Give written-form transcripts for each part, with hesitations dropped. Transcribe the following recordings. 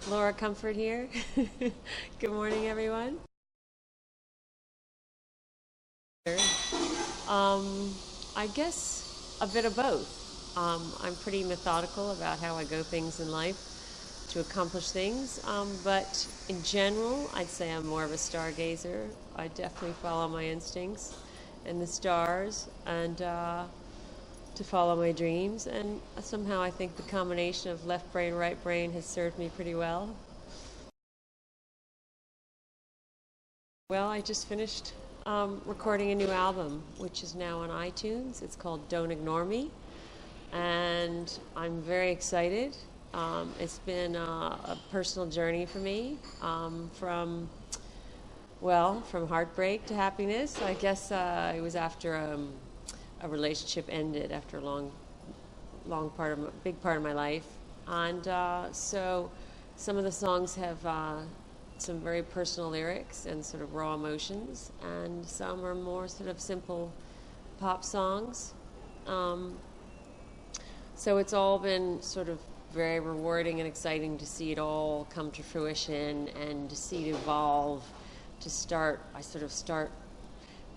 Laura Comfort here. Good morning, everyone. Um, I guess a bit of both. I'm pretty methodical about how I go things in life to accomplish things, but in general, I'd say I'm more of a stargazer. I definitely follow my instincts and the stars, and to follow my dreams. And somehow I think the combination of left brain, right brain has served me pretty well. Well, I just finished recording a new album, which is now on iTunes. It's called Don't Ignore Me, and I'm very excited. It's been a personal journey for me, from heartbreak to happiness. I guess it was after a relationship ended after a big part of my life, and so some of the songs have some very personal lyrics and sort of raw emotions, and some are more sort of simple pop songs. Um, so it's all been sort of very rewarding and exciting to see it all come to fruition and to see it evolve. I sort of start.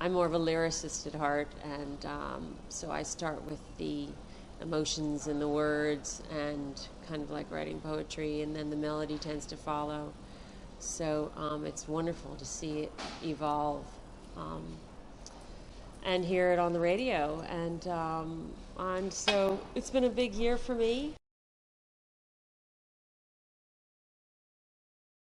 I'm more of a lyricist at heart, and so I start with the emotions and the words and kind of like writing poetry, and then the melody tends to follow. So it's wonderful to see it evolve um, and hear it on the radio. And so it's been a big year for me.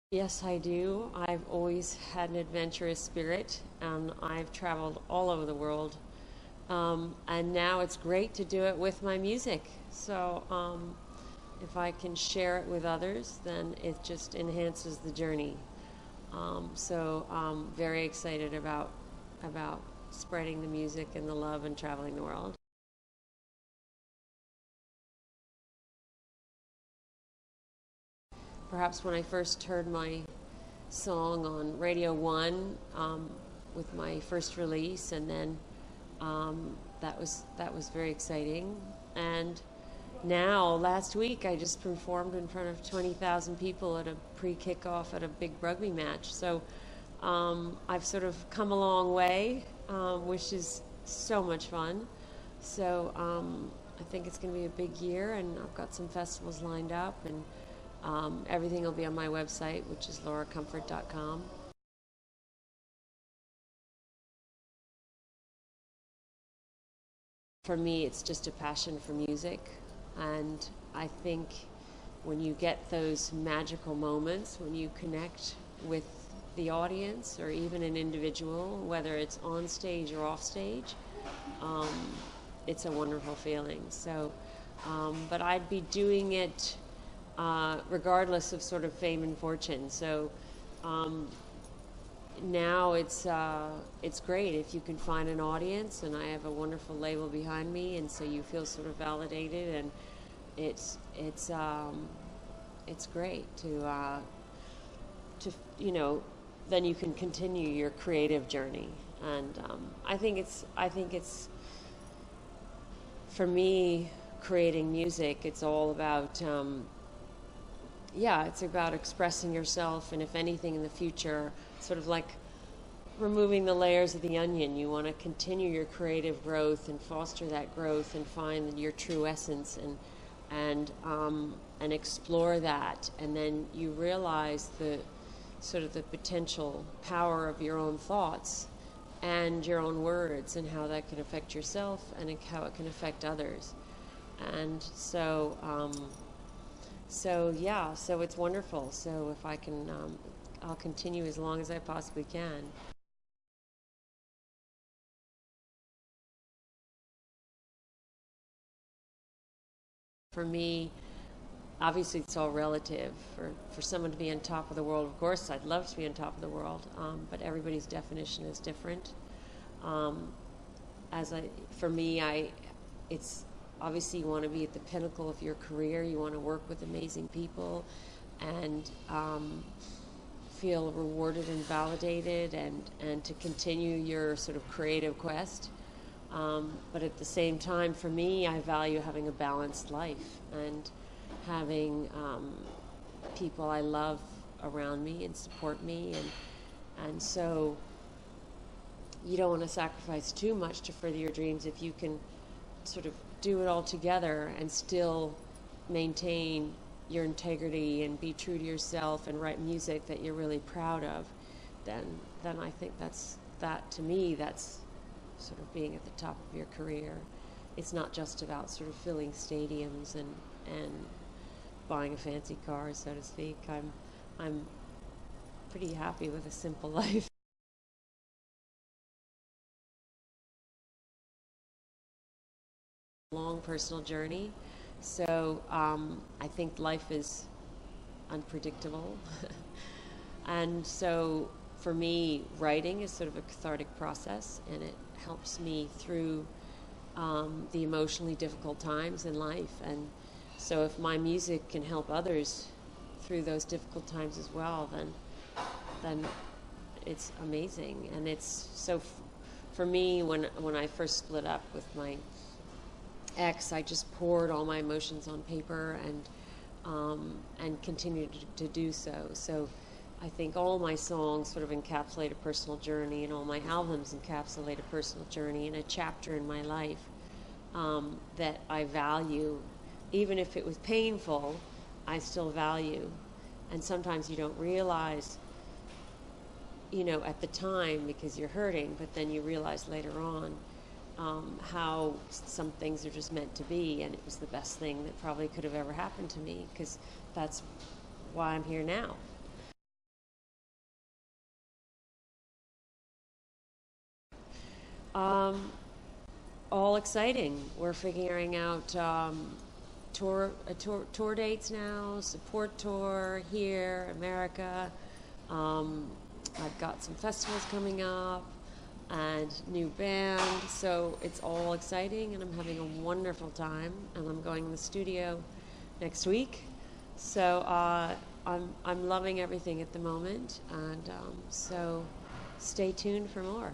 Yes, I do. I've always had an adventurous spirit, and I've traveled all over the world. And now it's great to do it with my music. So if I can share it with others, then it just enhances the journey. So I'm very excited about spreading the music and the love and traveling the world. Perhaps when I first heard my song on Radio One with my first release, and then that was very exciting. And now, last week, I just performed in front of 20,000 people at a pre-kickoff at a big rugby match. So I've sort of come a long way, which is so much fun. So I think it's going to be a big year, and I've got some festivals lined up, and everything will be on my website, which is lauracomfort.com. For me, it's just a passion for music, and I think when you get those magical moments, when you connect with the audience or even an individual, whether it's on stage or off stage, um, it's a wonderful feeling. So, but I'd be doing it regardless of sort of fame and fortune. So um, now it's great if you can find an audience, and I have a wonderful label behind me, and so you feel sort of validated, and it's it's um, it's great to then you can continue your creative journey, and I think it's for me, creating music. It's all about yeah, it's about expressing yourself, and if anything in the future, sort of like removing the layers of the onion. You want to continue your creative growth and foster that growth and find your true essence, and explore that, and then you realize the sort of the potential power of your own thoughts and your own words, and how that can affect yourself and how it can affect others. And so yeah, so it's wonderful. So if I can, I'll continue as long as I possibly can. For me, obviously it's all relative. For someone to be on top of the world, of course, I'd love to be on top of the world, but everybody's definition is different. Um, as I, for me, it's obviously you want to be at the pinnacle of your career. You want to work with amazing people, and feel rewarded and validated, and to continue your sort of creative quest. But at the same time, for me, I value having a balanced life, and having people I love around me and support me, and so you don't want to sacrifice too much to further your dreams if you can sort of do it all together and still maintain your integrity and be true to yourself and write music that you're really proud of, then I think that to me that's sort of being at the top of your career. It's not just about sort of filling stadiums and buying a fancy car, so to speak. I'm pretty happy with a simple life. Long personal journey. So I think life is unpredictable. And so for me, writing is sort of a cathartic process, and it helps me through the emotionally difficult times in life. And so if my music can help others through those difficult times as well, then it's amazing. And it's so for me, when I first split up with my ex, I just poured all my emotions on paper and continued to do so. So I think all my songs sort of encapsulate a personal journey, and all my albums encapsulate a personal journey and a chapter in my life that I value. Even if it was painful, I still value. And sometimes you don't realize, at the time because you're hurting, but then you realize later on how some things are just meant to be, and it was the best thing that probably could have ever happened to me, because that's why I'm here now. Um, all exciting. We're figuring out tour dates now, support tour here, America. I've got some festivals coming up and new band, so it's all exciting, and I'm having a wonderful time, and I'm going in the studio next week. So I'm loving everything at the moment, and so stay tuned for more.